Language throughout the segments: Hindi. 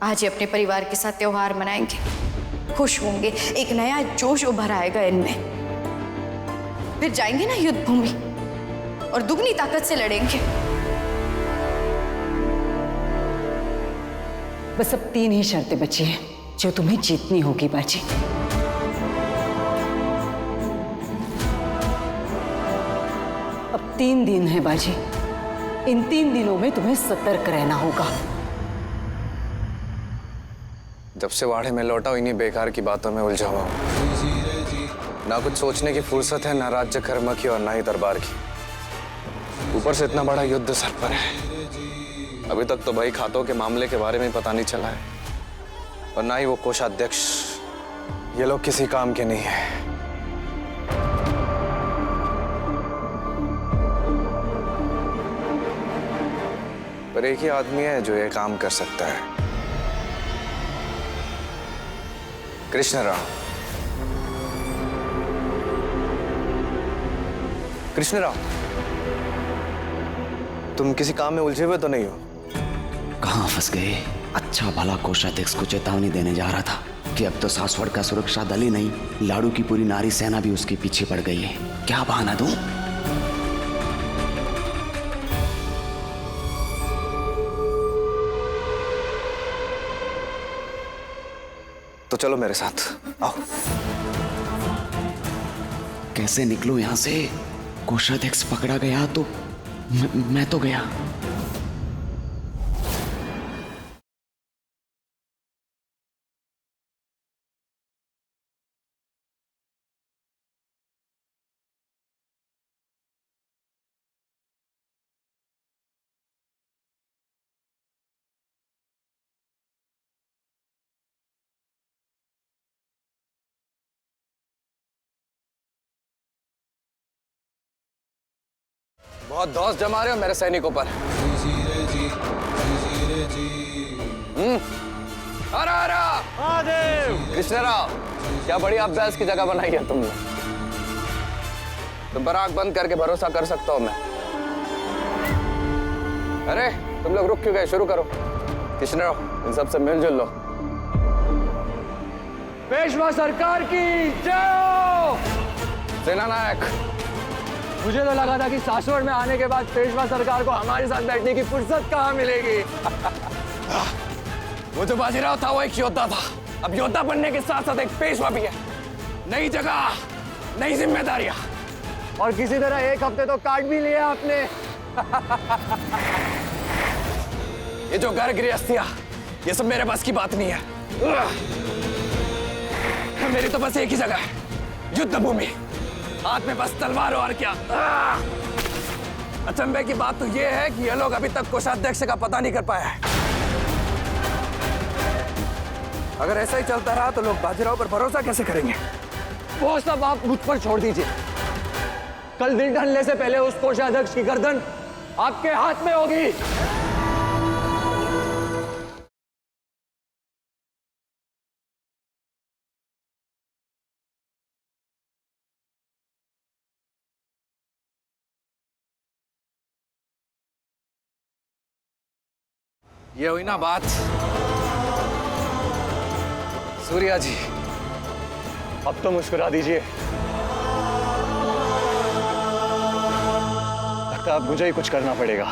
आज ही अपने परिवार के साथ त्योहार मनाएंगे, खुश होंगे, एक नया जोश उभर आएगा इनमें। फिर जाएंगे ना युद्ध भूमि और दुगनी ताकत से लड़ेंगे। बस अब 3 ही शर्तें बची हैं जो तुम्हें जीतनी होगी बाजी। अब 3 दिन है बाजी। इन 3 दिनों में तुम्हें सतर्क रहना होगा। जब से वाड़े में लौटा हूं इन्हीं बेकार की बातों में उलझा हुआ हूं। ना कुछ सोचने की फुर्सत है, ना राज्य कर्म की और ना ही दरबार की। ऊपर से इतना बड़ा युद्ध सर पर है। अभी तक तो भाई खातों के मामले के बारे में पता नहीं चला है, और ना ही वो कोषाध्यक्ष। ये लोग किसी काम के नहीं है। पर एक ही आदमी है जो ये काम कर सकता है, कृष्णराव। कृष्णराव, तुम किसी काम में उलझे हुए तो नहीं हो? कहाँ फंस गए? अच्छा भला कोषाध्यक्ष को चेतावनी देने जा रहा था कि अब तो सासवड़ का सुरक्षा दल ही नहीं, लाड़ू की पूरी नारी सेना भी उसके पीछे पड़ गई है। क्या बहाना दूं? तो चलो मेरे साथ, आओ। कैसे निकलूं यहां से? कोषाध्यक्ष पकड़ा गया तो मैं तो गया। बहुत दोस्त जमा रहे हो मेरे सैनिकों पर। कृष्णराव, क्या बढ़िया अभ्यास की जगह बनाई है तुमने। तुम पर आंख बंद करके भरोसा कर सकता हूं मैं। अरे तुम लोग रुक क्यों गए? शुरू करो। कृष्णराव, इन सबसे मिलजुल लो। पेशवा सरकार की जय। सेना नायक, मुझे तो लगा था कि सासवड़ में आने के बाद पेशवा सरकार को हमारे साथ बैठने की फुर्सत कहाँ मिलेगी। वो जो बाजीराव था वो एक योद्धा था, अब योद्धा बनने के साथ साथ एक पेशवा भी है। नई जगह, नई जिम्मेदारियां। और किसी तरह 1 हफ्ते तो काट भी लिया आपने। ये जो घर गृहस्थियां, ये सब मेरे बस की बात नहीं है। मेरी तो बस एक ही जगह है, युद्ध भूमि। हाथ में बस तलवार और क्या। अचंभे की बात तो ये है कि ये लोग अभी तक कोषाध्यक्ष का पता नहीं कर पाया है। अगर ऐसा ही चलता रहा तो लोग बाजीराव पर भरोसा कैसे करेंगे? वो सब आप मुझ पर छोड़ दीजिए। कल दिन ढलने से पहले उस कोषाध्यक्ष की गर्दन आपके हाथ में होगी। ये हुई ना बात। सूर्या जी, अब तो मुस्कुरा दीजिए। लगता है अब मुझे ही कुछ करना पड़ेगा।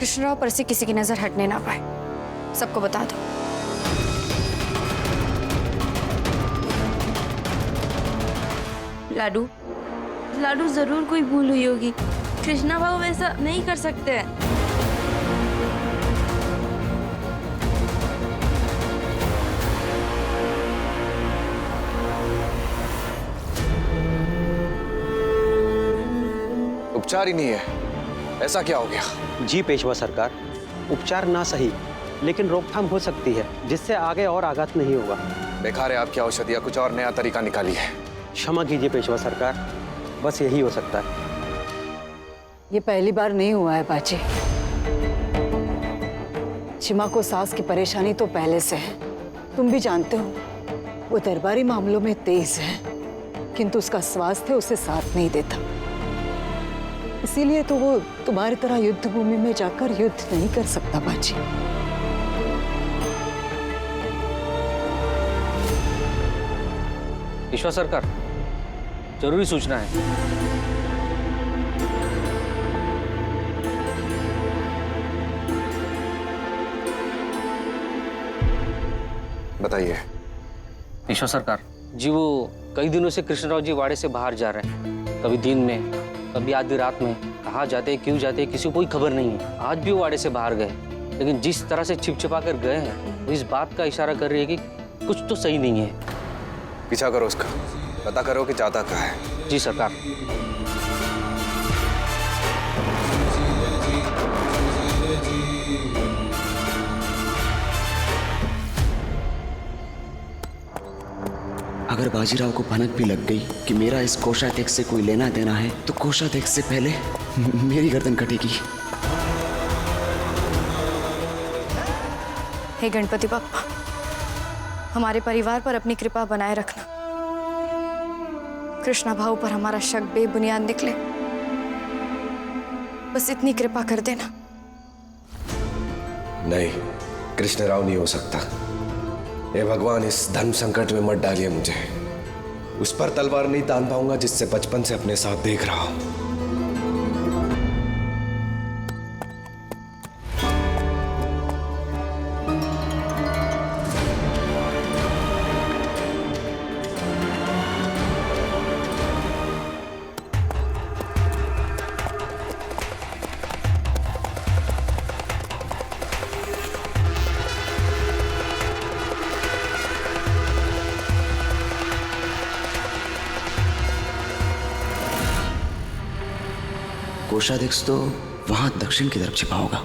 कृष्णराव पर से किसी की नजर हटने ना पाए, सबको बता दो। लाडू, लाडू जरूर कोई भूल हुई होगी। कृष्णा बाबू ऐसा नहीं कर सकते हैं। उपचार ही नहीं है, ऐसा क्या हो गया? जी पेशवा सरकार, उपचार ना सही लेकिन रोकथाम हो सकती है, जिससे आगे और आघात नहीं होगा। बेकार है आपकी औषधियाँ, कुछ और नया तरीका निकाली है। क्षमा कीजिए पेशवा सरकार, बस यही हो सकता है। ये पहली बार नहीं हुआ है बाजी। चिमा को सांस की परेशानी तो पहले से है, तुम भी जानते हो। वो दरबारी मामलों में तेज है, किंतु उसका स्वास्थ्य उसे साथ नहीं देता। इसीलिए तो वो तुम्हारी तरह युद्ध भूमि में जाकर युद्ध नहीं कर सकता बाजी। ईश्वर सरकार, जरूरी सूचना है। बताइए। ईश्वर सरकार जी, वो कई दिनों से कृष्णराव जी वाड़े से बाहर जा रहे हैं। कभी दिन में, कभी आधी रात में। कहाँ जाते, क्यों जाते, किसी को कोई खबर नहीं है। आज भी वो वाड़े से बाहर गए, लेकिन जिस तरह से छिपछिपा कर गए हैं, वो इस बात का इशारा कर रही है कि कुछ तो सही नहीं है। पीछा करो उसका, पता करो कि जाता कहाँ है। जी सरकार। अगर बाजीराव को भनक भी लग गई कि मेरा इस कोषाध्यक्ष से कोई लेना देना है, तो कोषाध्यक्ष से पहले मेरी गर्दन कटेगी। हे गणपति बप्पा, हमारे परिवार पर अपनी कृपा बनाए रखना। कृष्णा भाऊ पर हमारा शक बेबुनियाद निकले, बस इतनी कृपा कर देना। नहीं, कृष्णराव नहीं हो सकता। हे भगवान, इस धर्म संकट में मत डालिए मुझे। उस पर तलवार नहीं तान पाऊंगा जिससे बचपन से अपने साथ देख रहा हूं। कोषाध्यक्ष तो वहां दक्षिण की तरफ छिपा होगा।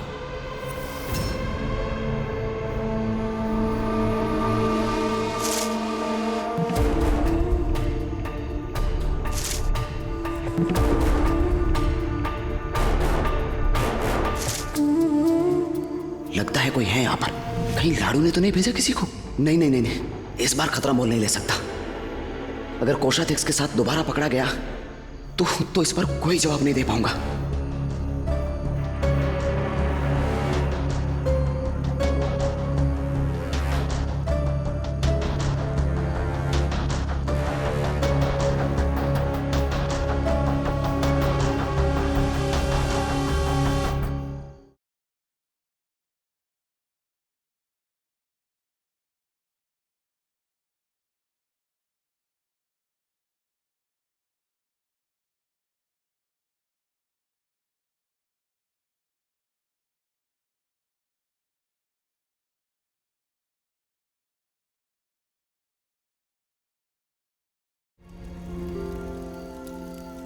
लगता है कोई है यहाँ पर। कहीं लाडू ने तो नहीं भेजा किसी को? नहीं नहीं नहीं नहीं, इस बार खतरा मोल नहीं ले सकता। अगर कोषाध्यक्ष के साथ दोबारा पकड़ा गया तो इस पर कोई जवाब नहीं दे पाऊंगा।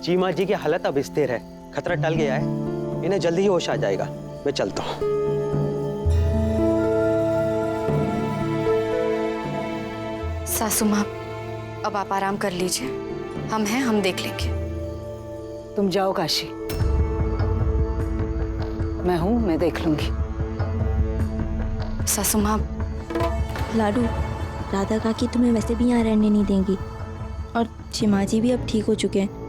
चीमा जी की हालत अब स्थिर है, खतरा टल गया है, इन्हें जल्दी ही होश आ जाएगा। मैं चलता हूँ। सासू माँ, अब आप आराम कर लीजिए, हम हैं, हम देख लेंगे। तुम जाओ काशी, मैं हूं, मैं देख लूंगी। सासू माँ, लाडू, राधा काकी तुम्हें वैसे भी यहाँ रहने नहीं देंगी, और चिमा जी भी अब ठीक हो चुके हैं।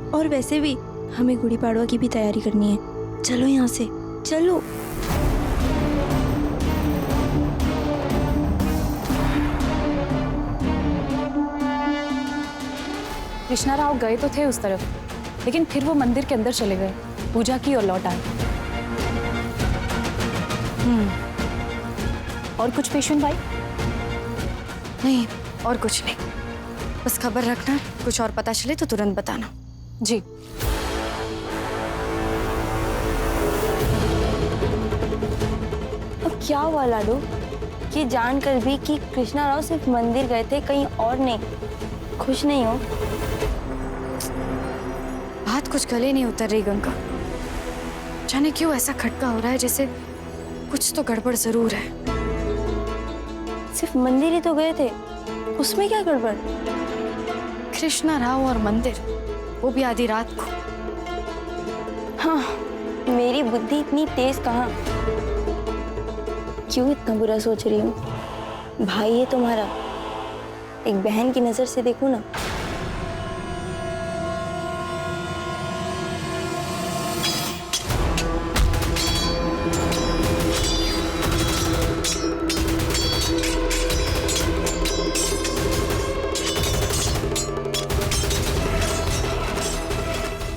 और वैसे भी हमें गुड़ी पाड़वा की भी तैयारी करनी है। चलो यहाँ से, चलो। कृष्णाराव गए तो थे उस तरफ, लेकिन फिर वो मंदिर के अंदर चले गए, पूजा की और लौट आए। और कुछ पेशेंट भाई? नहीं, और कुछ नहीं। बस खबर रखना, कुछ और पता चले तो तुरंत बताना। जी। अब क्या हुआ लाडू? ये जानकर भी कि कृष्णा राव सिर्फ मंदिर गए थे, कहीं और नहीं। खुश नहीं हो? बात कुछ गले नहीं उतर रही गंगा। जाने क्यों ऐसा खटका हो रहा है जैसे कुछ तो गड़बड़ जरूर है। सिर्फ मंदिर ही तो गए थे, उसमें क्या गड़बड़? कृष्णा राव और मंदिर, वो भी आधी रात को। हाँ, मेरी बुद्धि इतनी तेज कहाँ? क्यों इतना बुरा सोच रही हूँ? भाई है तुम्हारा, एक बहन की नजर से देखो ना।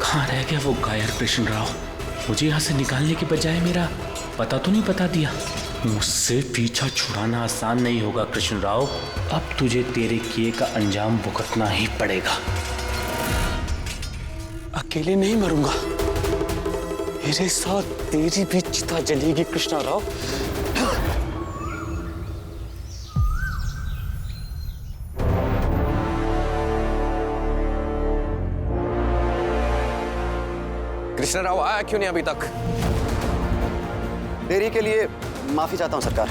कहाँ रह गया वो गायर कृष्ण राव? मुझे यहाँ से निकालने के बजाय मेरा पता तो नहीं बता दिया। मुझसे पीछा छुड़ाना आसान नहीं होगा कृष्ण राव। अब तुझे तेरे किए का अंजाम भुगतना ही पड़ेगा। अकेले नहीं मरूंगा, मेरे साथ तेरी भी चिता जलेगी कृष्णा राव। कृष्ण राव आया क्यों नहीं अभी तक? देरी के लिए माफी चाहता हूं सरकार।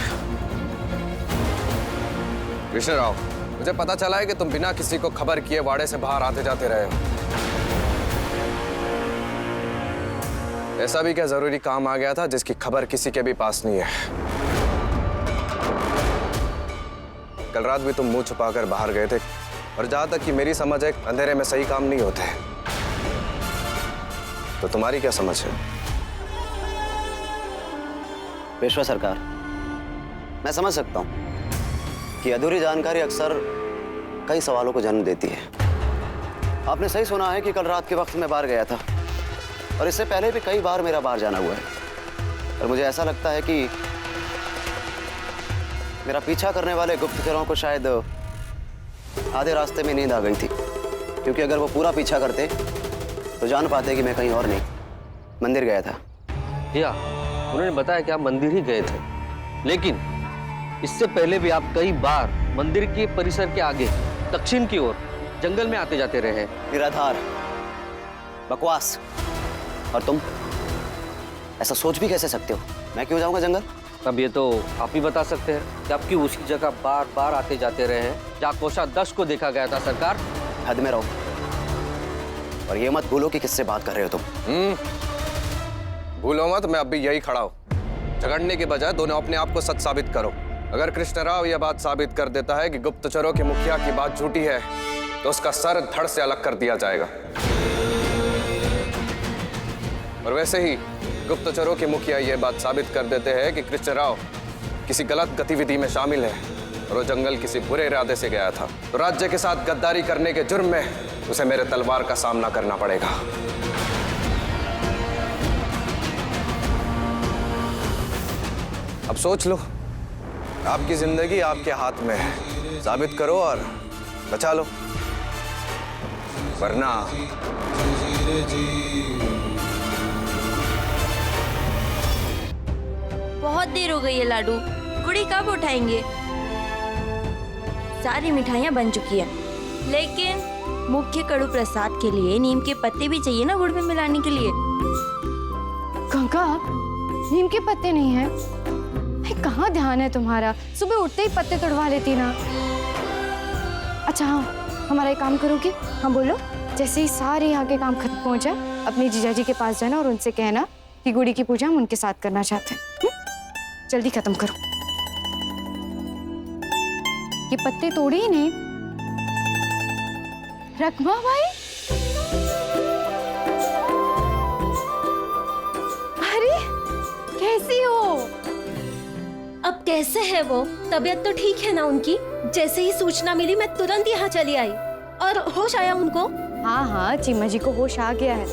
कृष्ण राव, मुझे पता चला है कि तुम बिना किसी को खबर किए वाड़े से बाहर आते जाते रहे हो। ऐसा भी क्या जरूरी काम आ गया था जिसकी खबर किसी के भी पास नहीं है? कल रात भी तुम मुंह छुपाकर बाहर गए थे, और जहां तक कि मेरी समझ है, अंधेरे में सही काम नहीं होते। तो तुम्हारी क्या समझ है? पेशवा सरकार, मैं समझ सकता हूं कि अधूरी जानकारी अक्सर कई सवालों को जन्म देती है। आपने सही सुना है कि कल रात के वक्त मैं बाहर गया था, और इससे पहले भी कई बार मेरा बाहर जाना हुआ है। और मुझे ऐसा लगता है कि मेरा पीछा करने वाले गुप्तचरों को शायद आधे रास्ते में नींद आ गई थी, क्योंकि अगर वो पूरा पीछा करते तो जान पाते कि मैं कहीं और नहीं, मंदिर गया था। या उन्होंने बताया कि आप मंदिर ही गए थे, लेकिन इससे पहले भी आप कई बार मंदिर के परिसर के आगे दक्षिण की ओर जंगल में आते जाते रहे। निराधार, बकवास। और तुम ऐसा सोच भी कैसे सकते हो? मैं क्यों जाऊंगा जंगल? अब ये तो आप ही बता सकते हैं कि आपकी उसी जगह बार बार आते जाते रहे हैं जहाँ कोषा 10 को देखा गया था सरकार। हद में रहो, और ये मत भूलो कि किससे बात कर रहे हो तुम। भूलो मत, मैं अब भी यही खड़ा हूं। झगड़ने के बजाय दोनों अपने आप को सच साबित करो। अगर कृष्ण राव यह बात साबित कर देता है कि गुप्तचरों के मुखिया की बात झूठी है, तो उसका सर धड़ से अलग कर दिया जाएगा। और वैसे ही गुप्तचरों के मुखिया यह बात साबित कर देते हैं कि कृष्ण राव किसी गलत गतिविधि में शामिल है और वो जंगल किसी बुरे इरादे से गया था, तो राज्य के साथ गद्दारी करने के जुर्म में उसे मेरे तलवार का सामना करना पड़ेगा। अब सोच लो, आपकी जिंदगी आपके हाथ में है। साबित करो और बचा लो, वरना बहुत देर हो गई है लाडू, गुड़ी कब उठाएंगे? सारी मिठाइयाँ बन चुकी है, लेकिन मुख्य कड़ू प्रसाद के लिए नीम के पत्ते भी चाहिए ना गुड़ में मिलाने के लिए। गंगा, नीम के पत्ते नहीं है? कहाँ ध्यान है तुम्हारा? सुबह उठते ही पत्ते तोड़वा लेती ना। अच्छा हाँ, हमारा एक काम करोगी? हाँ बोलो। जैसे ही सारे यहाँ के काम खत्म हो जाए, अपने जीजाजी के पास जाना और उनसे कहना कि गुड़ी की पूजा हम उनके साथ करना चाहते हैं। जल्दी खत्म करो। ये पत्ते तोड़े ही नहीं। रकमा भाई, अरे कैसी हो? अब कैसे है वो? तबीयत तो ठीक है ना उनकी? जैसे ही सूचना मिली मैं तुरंत यहाँ चली आई। और होश आया उनको? हाँ हाँ, चीमा जी को होश आ गया है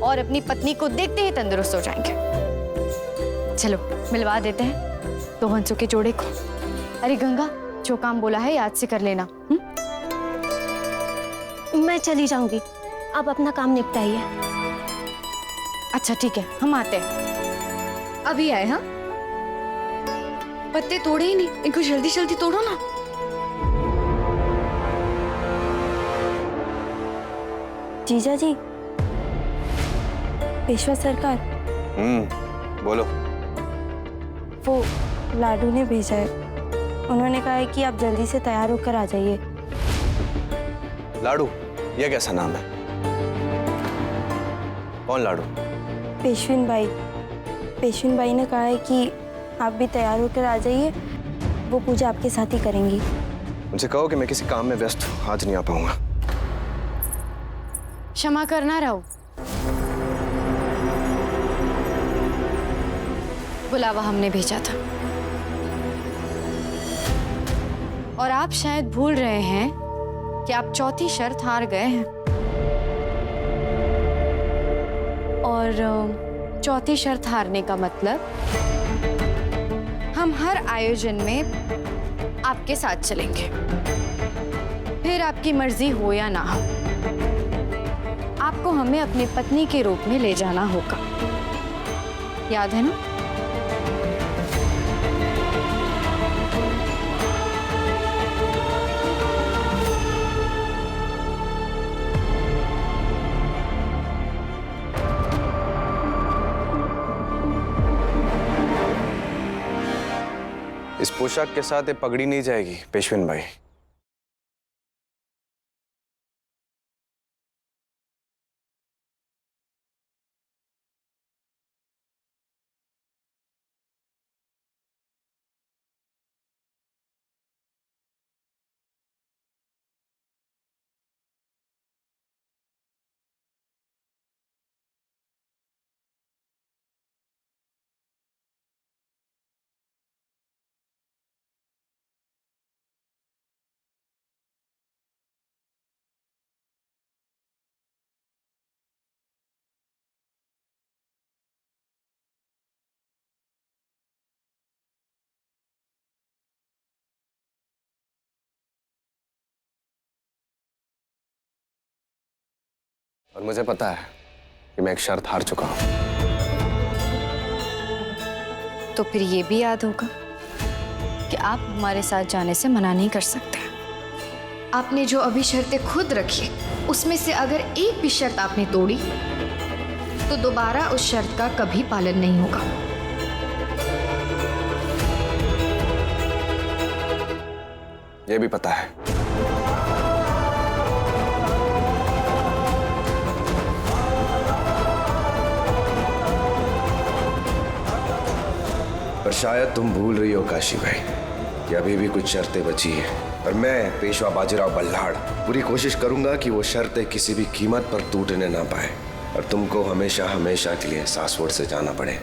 और अपनी पत्नी को देखते ही तंदुरुस्त हो जाएंगे। चलो मिलवा देते हैं। दो हंसों के जोड़े को। अरे गंगा, जो काम बोला है याद से कर लेना। मैं चली जाऊंगी, आप अपना काम निपटाइए। अच्छा ठीक है, हम आते हैं। अभी आए? हाँ, पत्ते तोड़े ही नहीं, इनको जल्दी जल्दी तोड़ो ना। जीजा जी, पेशवा सरकार, बोलो। वो लाडू ने भेजा है। उन्होंने कहा है कि आप जल्दी से तैयार होकर आ जाइए। लाडू? ये कैसा नाम है? कौन लाडू? पेशविन बाई। पेशविन बाई ने कहा है कि आप भी तैयार होकर आ जाइए, वो पूजा आपके साथ ही करेंगी। उनसे कहो कि मैं किसी काम में व्यस्त हूँ, आज नहीं आ पाऊंगा। क्षमा करना राव, बुलावा हमने भेजा था और आप शायद भूल रहे हैं कि आप चौथी शर्त हार गए हैं। और चौथी शर्त हारने का मतलब हम हर आयोजन में आपके साथ चलेंगे, फिर आपकी मर्जी हो या ना हो, आपको हमें अपनी पत्नी के रूप में ले जाना होगा। याद है ना? इस पोशाक के साथ ये पगड़ी नहीं जाएगी पेशविन भाई। और मुझे पता है कि मैं एक शर्त हार चुका हूं। तो फिर ये भी याद होगा कि आप हमारे साथ जाने से मना नहीं कर सकते। आपने जो अभी शर्तें खुद रखी, उसमें से अगर एक भी शर्त आपने तोड़ी तो दोबारा उस शर्त का कभी पालन नहीं होगा। ये भी पता है। पर शायद तुम भूल रही हो काशी भाई कि अभी भी कुछ शर्तें बची हैं, और मैं पेशवा बाजीराव बल्लाड़ पूरी कोशिश करूंगा कि वो शर्तें किसी भी कीमत पर टूटने ना पाए और तुमको हमेशा हमेशा के लिए सासवड़ से जाना पड़े।